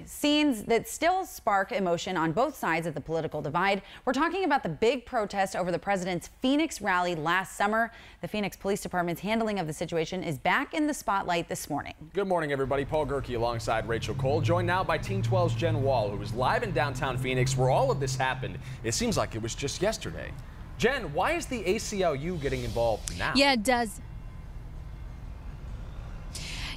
Scenes that still spark emotion on both sides of the political divide. We're talking about the big protest over the president's Phoenix rally last summer. The Phoenix Police Department's handling of the situation is back in the spotlight this morning. Good morning, everybody. Paul Gerke alongside Rachel Cole, joined now by Team 12's Jen Wall, who is live in downtown Phoenix where all of this happened. It seems like it was just yesterday. Jen, why is the ACLU getting involved now? Yeah, it does.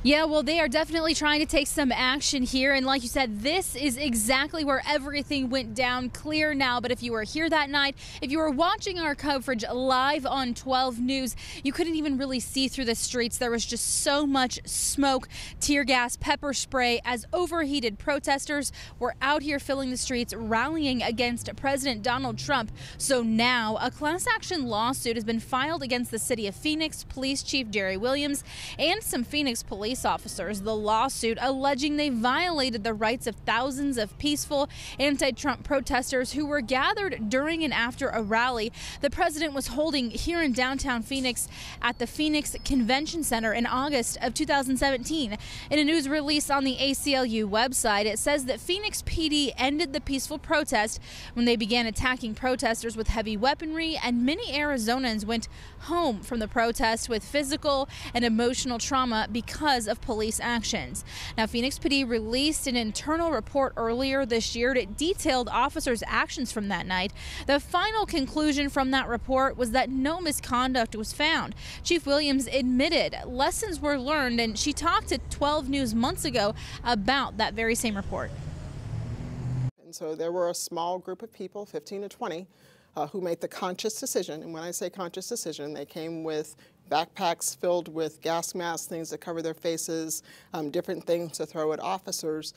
Yeah, well, they are definitely trying to take some action here. And like you said, this is exactly where everything went down, clear now. But if you were here that night, if you were watching our coverage live on 12 News, you couldn't even really see through the streets. There was just so much smoke, tear gas, pepper spray as overheated protesters were out here filling the streets, rallying against President Donald Trump. So now a class action lawsuit has been filed against the city of Phoenix, Police Chief Jerry Williams, and some Phoenix police officers. The lawsuit alleging they violated the rights of thousands of peaceful anti-Trump protesters who were gathered during and after a rally the president was holding here in downtown Phoenix at the Phoenix Convention Center in August of 2017. In a news release on the ACLU website, it says that Phoenix PD ended the peaceful protest when they began attacking protesters with heavy weaponry, and many Arizonans went home from the protest with physical and emotional trauma because of police actions. Now, Phoenix PD released an internal report earlier this year that detailed officers' actions from that night. The final conclusion from that report was that no misconduct was found. Chief Williams admitted lessons were learned, and she talked to 12 News months ago about that very same report. And so there were a small group of people, 15 to 20, who made the conscious decision. And when I say conscious decision, they came with backpacks filled with gas masks, things to cover their faces, different things to throw at officers.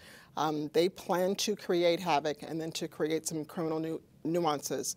They planned to create havoc and then to create some criminal nuances.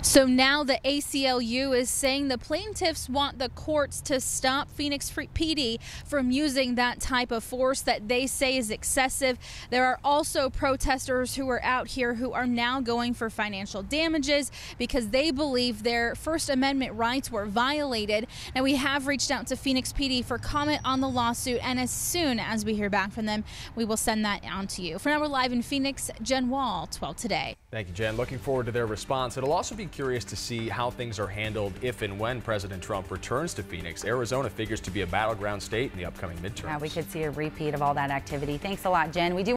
So now the ACLU is saying the plaintiffs want the courts to stop Phoenix PD from using that type of force that they say is excessive. There are also protesters who are out here who are now going for financial damages because they believe their First Amendment rights were violated. Now, we have reached out to Phoenix PD for comment on the lawsuit, and as soon as we hear back from them, we will send that on to you. For now, we're live in Phoenix. Jen Wall, 12 Today. Thank you, Jen. Looking forward to their response. It'll also be curious to see how things are handled if and when President Trump returns to Phoenix. Arizona figures to be a battleground state in the upcoming midterms. Yeah, we could see a repeat of all that activity. Thanks a lot, Jen. We do